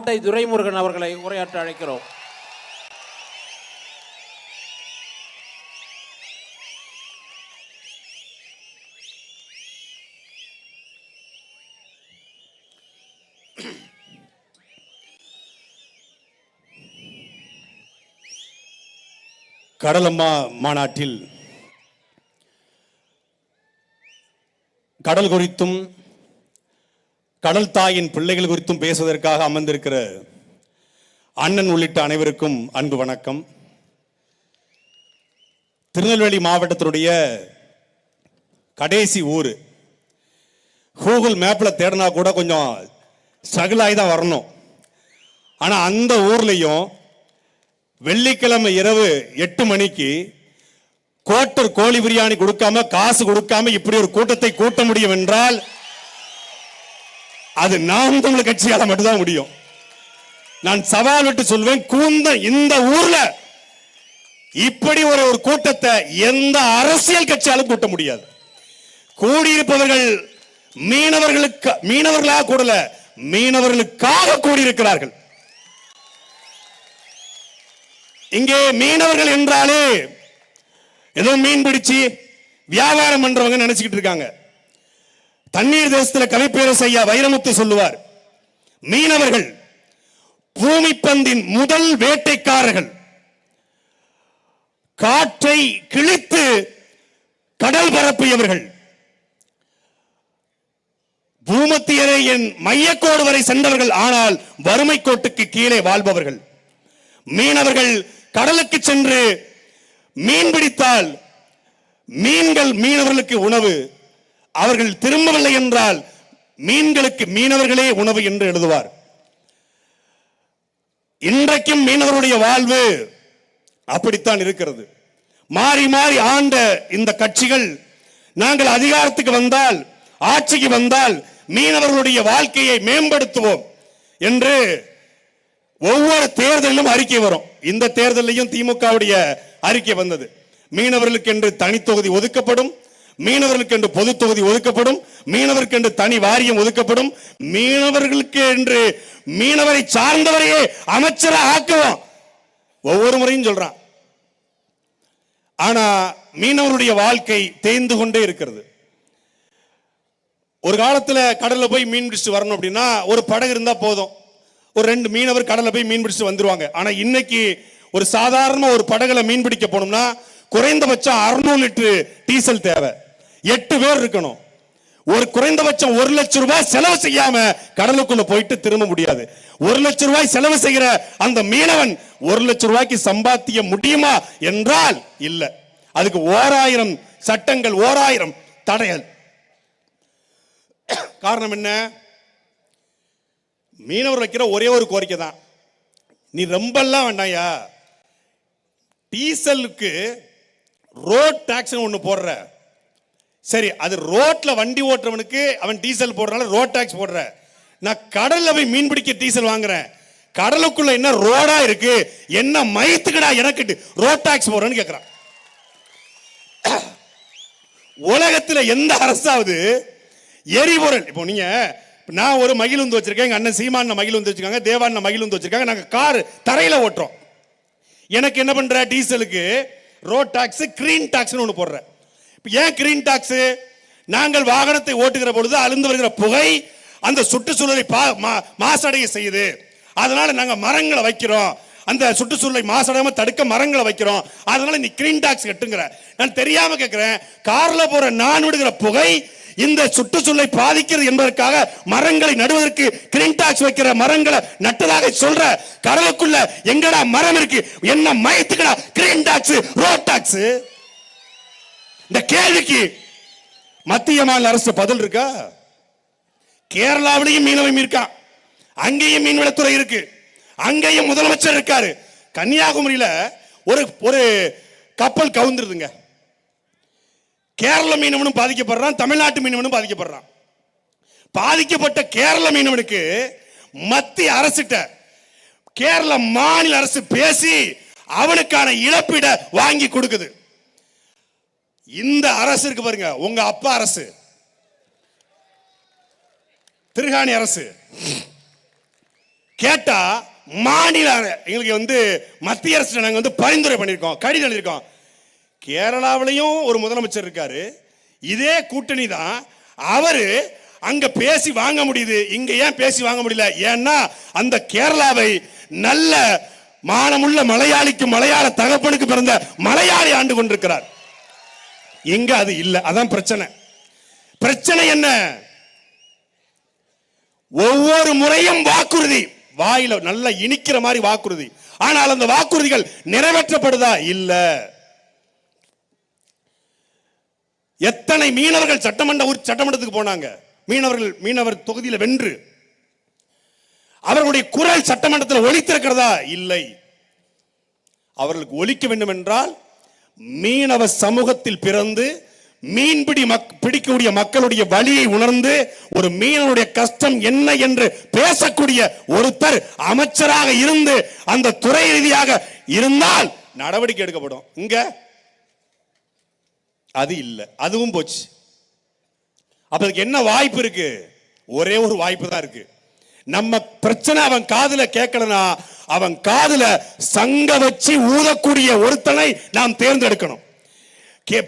துரைமுருகன் அவர்களை உரையாற்ற அழைக்கிறோம். கடலம்மா மாநாட்டில் கடல் குறித்தும் கடல் தாயின் பிள்ளைகள் குறித்தும் பேசுவதற்காக அமர்ந்திருக்கிற அண்ணன் உள்ளிட்ட அனைவருக்கும் அன்பு வணக்கம். திருநெல்வேலி மாவட்டத்தினுடைய கடைசி ஊர். கூகுள் மேப்பில் தேடினா கூட கொஞ்சம் ஸ்ட்ரகிள் ஆகி தான் வரணும். ஆனால் அந்த ஊர்லேயும் வெள்ளிக்கிழமை இரவு 8 மணிக்கு கோட்டர் கோழி பிரியாணி கொடுக்காம காசு கொடுக்காம இப்படி ஒரு கூட்டத்தை கூட்ட முடியும் என்றால் அது நாம் தமிழர் கட்சியால மட்டும்தான் முடியும். நான் சவால் விட்டு சொல்வேன், இந்த ஊர்ல இப்படி ஒரு கூட்டத்தை எந்த அரசியல் கட்சியாலும் கூட்ட முடியாது. கூடியிருப்பவர்கள் மீனவர்களாக கூடல, மீனவர்களுக்காக கூடியிருக்கிறார்கள். இங்கே மீனவர்கள் என்றாலே ஏதோ மீன் பிடிச்சு வியாபாரம் பண்றவங்க நினைச்சுக்கிட்டு இருக்காங்க. தண்ணீர் தேசத்தில் கவிப்பேரசு ஐயா வைரமுத்து சொல்லுவார், மீனவர்கள் பூமிப்பந்தின் முதல் வேட்டைக்காரர்கள். காற்றை கிழித்து கடல் பரப்பியவர்கள். பூமத்தியரையின் மையக்கோடு வரை சென்றவர்கள், ஆனால் வறுமை கோட்டுக்கு கீழே வாழ்பவர்கள். மீனவர்கள் கடலுக்கு சென்று மீன் பிடித்தால் மீன்கள் மீனவர்களுக்கு உணவு. அவர்கள் திரும்பவில்லை என்றால் மீன்களுக்கு மீனவர்களே உணவு என்று எழுதுவார். இன்றைக்கும் மீனவருடைய வாழ்வு அப்படித்தான் இருக்கிறது. மாறி மாறி ஆண்ட இந்த கட்சிகள் நாங்கள் அதிகாரத்துக்கு வந்தால், ஆட்சிக்கு வந்தால் மீனவர்களுடைய வாழ்க்கையை மேம்படுத்துவோம் என்று ஒவ்வொரு தேர்தலிலும் அறிக்கை வரும். இந்த தேர்தலையும் திமுகவுடைய அறிக்கை வந்தது. மீனவர்களுக்கு என்று தனி தொகுதி ஒதுக்கப்படும், மீனவர்களுக்கு என்று பொது தொகுதி ஒதுக்கப்படும், மீனவருக்கு என்று தனி வாரியம் ஒதுக்கப்படும், மீனவர்களுக்கு என்று மீனவரை சார்ந்தவரையே அமைச்சராக ஆக்குவோம். ஒவ்வொரு முறையும் சொல்றான். ஆனா மீனவருடைய வாழ்க்கை தேய்ந்து கொண்டே இருக்கிறது. ஒரு காலத்துல கடல்ல போய் மீன் பிடிச்சு வரணும் அப்படின்னா ஒரு படகு இருந்தா போதும், ஒரு 2 மீனவர் கடல்ல போய் மீன் பிடிச்சு வந்துருவாங்க. ஆனா இன்னைக்கு ஒரு சாதாரண ஒரு படகுல மீன் பிடிக்க போனோம்னா குறைந்தபட்சம் 600 லிட்டர் டீசல் தேவை. 8 பேர் இருக்கணும். ஒரு குறைந்தபட்சம் 1 லட்சம் ரூபாய் செலவு செய்யாம கடலுக்குள்ள போயிட்டு திரும்ப முடியாது. 1 லட்சம் ரூபாய் செலவு செய்கிற அந்த மீனவன் 1 லட்சம் ரூபாய்க்கு சம்பாதிக்க முடியுமா என்றால் இல்ல. அதுக்கு 1000 சட்டங்கள், 1000 தடைகள். காரணம் என்ன? மீனவர் வைக்கிற ஒரே ஒரு கோரிக்கை தான், நீ ரொம்ப எல்லாம் வேண்டாயா, டீசலுக்கு ரோட் டாக்ஸ் ஒன்று போடுற. சரி, அது ரோட்ல வண்டி ஓட்டுறவனுக்கு அவன் டீசல் போடுறனால ரோட் டாக்ஸ் போடுற. நான் கடல்ல போய் மீன் பிடிக்க டீசல் வாங்குறேன், கடலுக்குள்ள என்ன ரோடா இருக்கு, என்ன மயத்துக்கடா எனக்கு ரோட் டாக்ஸ் போடுறேன்னு கேட்கிறான். உலகத்தில் எந்த அரசாவது எரிபொருள், இப்போ நீங்க நான் ஒரு மகிழுந்து வச்சிருக்கேன், எங்க அண்ணன் சீமான மகிழுந்து வச்சிருக்காங்க, தேவான மகிழுந்து வச்சிருக்காங்க, நாங்க கார் தரையில ஓட்டுறோம். எனக்கு என்ன பண்ற, டீசலுக்கு ரோட் டாக்ஸ், கிரீன் டாக்ஸ் ஒன்று போடுற. ஏன் கிரீன் டாக்ஸ்? நாங்கள் வாகனத்தை ஓட்டுகிற பொழுது அழுந்து வருகிற புகை அந்த சுற்றுச்சூழலை மாசடைய செய்யுது. அதனால நாங்க மரங்களை வைக்கிறோம், அந்த சுற்றுச்சூழலை மாசடையாம தடுக்க மரங்களை வைக்கிறோம். அதனால நீ கிரீன் டாக்ஸ் கட்டுங்கிற. நான் தெரியாம கேட்கிறேன், கார்ல போற நான் விடுகிற புகை இந்த சுற்றுச்சூழலை பாதிக்கிறது என்பதற்காக மரங்களை நடுவதற்கு கிரீன் டாக்ஸ் வைக்கிற, மரங்களை நட்டதாக சொல்ற, கடலுக்குள்ள எங்கடா மரம் இருக்கு, என்ன மயத்துக்கடா கிரீன் டாக்ஸ் ரோட் டாக்ஸ்? இந்த கேள்விக்கு மத்திய மாநில அரசு பதில் இருக்கா? கேரளாவிலையும் மீனவம் இருக்கா, அங்கேயும் மீன்வளத்துறை இருக்கு, அங்கேயும் முதலமைச்சர் இருக்காரு. கன்னியாகுமரியில ஒரு கப்பல் கவுந்துருதுங்க. கேரள மீனவனும் பாதிக்கப்படுறான், தமிழ்நாட்டு மீனவனும் பாதிக்கப்படுறான். பாதிக்கப்பட்ட கேரள மீனவனுக்கு மத்திய அரசிட்ட கேரள மாநில அரசு பேசி அவனுக்கான இழப்பீட வாங்கி கொடுக்குது. இந்த அரசு இருக்கு பாருங்க, உங்க அப்பா அரசு, திருகாணி அரசு, கேட்டா மாநில எங்களுக்கு வந்து மத்திய அரசு நாங்க வந்து பரிந்துரை பண்ணியிருக்கோம், கடிதம் எழுதியிருக்கோம். கேரளாவிலையும் ஒரு முதலமைச்சர் இருக்காரு, இதே கூட்டணி தான். அவரு அங்க பேசி வாங்க முடியுது, இங்க ஏன் பேசி வாங்க முடியல? ஏன்னா அந்த கேரளாவை நல்ல மானமுள்ள மலையாளிக்கு, மலையாள தகப்பனுக்கு பிறந்த மலையாளி ஆண்டு கொண்டிருக்கிறார். இங்க அது இல்ல. அதான் பிரச்சனை. பிரச்சனை என்ன? ஒவ்வொரு முறையும் வாக்குறுதி, வாயில நல்லா இனிக்கிற மாதிரி வாக்குறுதி, ஆனால் அந்த வாக்குறுதிகள் நிறைவேற்றப்படுதா? இல்ல. எத்தனை மீனவர்கள் சட்டமன்றத்துக்கு போனாங்க, மீனவர் தொகுதியில் வென்று அவர்களுடைய குரல் சட்டமன்றத்தில் ஒலித்திருக்கிறதா? இல்லை. அவர்களுக்கு ஒலிக்க வேண்டும் என்றால் மீனவ சமூகத்தில் பிறந்து மீன்பிடி பிடிக்கக்கூடிய மக்களுடைய வழியை உணர்ந்து ஒரு மீனவனுடைய கஷ்டம் என்ன என்று பேசக்கூடிய ஒருத்தர் அமைச்சராக இருந்து அந்த துறை ரீதியாக இருந்தால் நடவடிக்கை எடுக்கப்படும். இங்க அது இல்லை, அதுவும் போச்சு. அப்ப என்ன வாய்ப்பு இருக்கு? ஒரே ஒரு வாய்ப்பு தான் இருக்கு. நம்ம பிரச்சனை அவன் காதுல கேட்கலனா அவன் காதுல சங்க வச்சு ஊதக்கூடிய ஒருத்தனை நாம் தேர்ந்தெடுக்கணும்.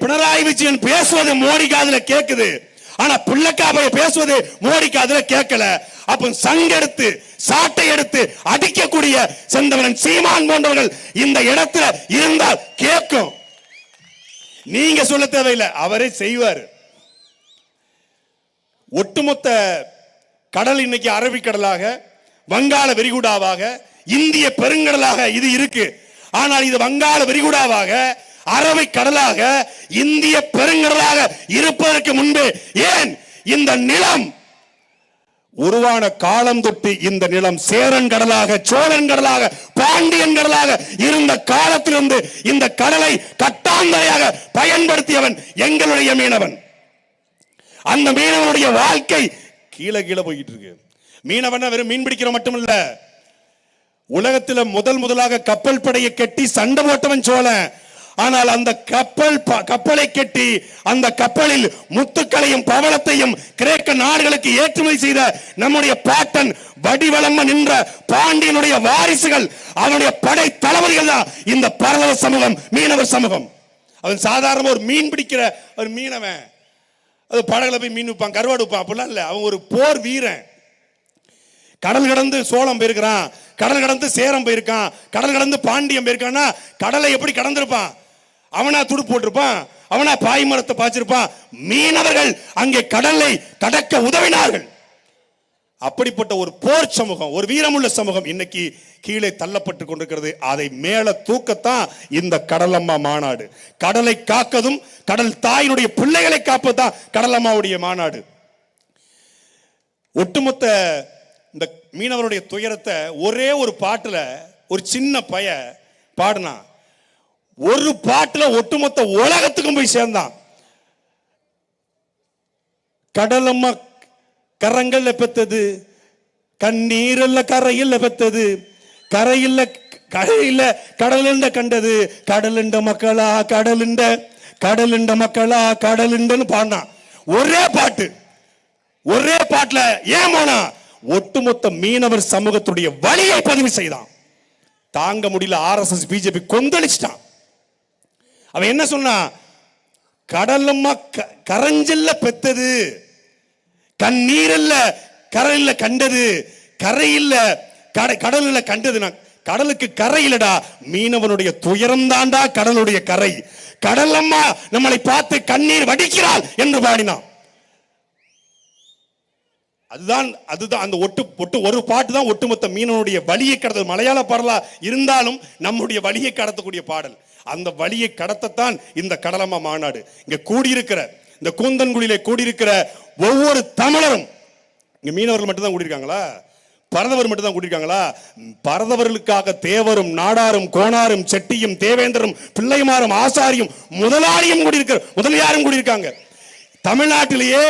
பினராயி விஜயன் பேசுவது மோடி காதுல கேக்குது, ஆனா பிள்ளைக்காபைய பேசுவது மோடி காதுல கேட்கல. அப்ப சங்கெடுத்து சாட்டை எடுத்து அடிக்கக்கூடிய செந்தமிழன் சீமான் போன்றவர்கள் இந்த இடத்துல இருந்தால் கேட்கும். நீங்க சொல்ல தேவையில்லை, அவரே செய்வார். ஒட்டுமொத்த கடல் இன்னைக்கு அரபிக்கடலாக, வங்காள விரிகுடாவாக, இந்திய பெருங்கடலாக இது இருக்கு. ஆனால் இது வங்காள விரிகுடாவாக, அரபிக்கடலாக, இந்திய பெருங்கடலாக இருப்பதற்கு முன்பே ஏன் இந்த நிலம் உருவான காலம் தொட்டு இந்த நிலம் சேரன் கடலாக, சோழன் கடலாக, பாண்டியன் கடலாக இருந்த காலத்திலிருந்து இந்த கடலை கட்டாந்தரையாக பயன்படுத்தியவன் எங்களுடைய மீனவன். அந்த மீனவனுடைய வாழ்க்கை கீழே கீழே போயிட்டு இருக்கு. மீனவன் வெறும் மீன் பிடிக்கிற மட்டுமல்ல, உலகத்தில் முதலாக கப்பல் படையை கட்டி சண்டை போட்டவன் சோழன். ஆனால் அந்த கப்பலை கட்டி அந்த கப்பலில் முத்துக்களையும் பவளத்தையும் கிரேக்க நாடுகளுக்கு ஏற்றுமதி செய்த நம்முடைய பாட்டன் வடிவளம்ம நின்ற பாண்டியனுடைய வாரிசுகள், அவனுடைய படை தளபதிகள் தான் இந்த பரலவ சமூகம், மீனவர் சமூகம். அவன் சாதாரண ஒரு மீன் பிடிக்கிற ஒரு மீனவன், அது படகுல போய் மீன் விற்பான், கருவாடு விற்பான், அப்படிலாம் இல்லை. அவன் ஒரு போர் வீரன். கடல் கடந்து சோழம் போயிருக்கிறான், கடல் கடந்து சேரம் போயிருக்கான், கடல் கடந்து பாண்டியம் போயிருக்கான்னா கடலை எப்படி கடந்திருப்பான்? அவனா துடு போட்டிருப்பான், அவனா பாய்மரத்தை பாய்ச்சிருப்பான். மீனவர்கள் அங்கே கடலை கடக்க உதவினார்கள். அப்படிப்பட்ட ஒரு போர் சமூகம், ஒரு வீரமுள்ள சமூகம் இன்னைக்கு கீழே தள்ளப்பட்டு கொண்டிருக்கிறது. அதை மேல தூக்கத்தான் இந்த கடலம்மா மாநாடு. கடலை காக்கதும் கடல் தாயினுடைய பிள்ளைகளை காப்பதுதான் கடலம்மாவுடைய மாநாடு. ஒட்டுமொத்த இந்த மீனவருடைய துயரத்தை ஒரே ஒரு பாட்டுல ஒரு சின்ன பைய பாடினான். ஒரு பாட்டுல ஒட்டுமொத்த உலகத்துக்கும் போய் சேர்ந்தான். கடலம்மா கரங்கள்ல பெத்தது, கண்ணீரல்ல கரையில் பெத்தது, கரையில் கரையில கடலுண்ட கண்டது, கடலுண்ட மக்களா கடலுண்ட மக்களா கடலுண்டன்னு பாடினான். ஒரே பாட்டு, ஒரே பாட்டுல ஏன் போனா ஒட்டுமொத்த மீனவர் சமூகத்துடைய வழியை பதிவு செய்தான். தாங்க முடியல, ஆர்எஸ்எஸ் பிஜேபி கொந்தளிச்சிட்டான். அவன் என்ன சொன்னா, கடலம்மா கரஞ்சல்ல பெத்தது, கண்ணீரல்ல கரையில கண்டது, கரையில கடல்ல கண்டது. கடலுக்கு கரை இல்லடா, மீனவனுடைய துயரம் தாண்டா கடலுடைய கரை. கடலம்மா நம்மளை பார்த்து கண்ணீர் வடிக்கிறாள் என்று பாடினான். அதுதான் அந்த ஒட்டு ஒரு பாட்டு தான் ஒட்டுமொத்த மீனவனுடைய வழியை கடத்தல். மலையாள பாடலா இருந்தாலும் நம்முடைய வழியை கடத்தக்கூடிய பாடல். அந்த வழியை கடத்தத்தான் இந்த கடலம்மா மாநாடு. இங்க கூடியிருக்கிற இந்த கூந்தன்குடியிலே கூடியிருக்கிற ஒவ்வொரு தமிழரும், இங்க மீனவர்கள் மட்டும் தான் கூடியிருக்காங்களா? பரதவர் மட்டும் தான் கூடியிருக்காங்களா? பரதவர்களுக்காக தேவரும் நாடாரும் கோணாரும் செட்டியும் தேவேந்தரும் பிள்ளைமாரும் ஆசாரியும் முதலியாரும் கூடியிருக்காங்க. தமிழ்நாட்டிலேயே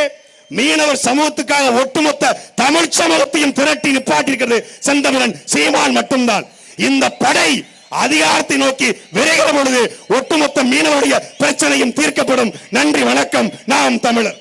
மீனவர் சமூகத்துக்காக ஒட்டுமொத்த தமிழ் சமூகத்தையும் திரட்டி நிப்பாட்டியிருக்கிறது செந்தமிழன் சீமான் மட்டும்தான். இந்த படை அதிகாரத்தை நோக்கி விரைகிற பொழுது ஒட்டுமொத்த மீனவருடைய பிரச்சனையும் தீர்க்கப்படும். நன்றி, வணக்கம். நாம் தமிழர்.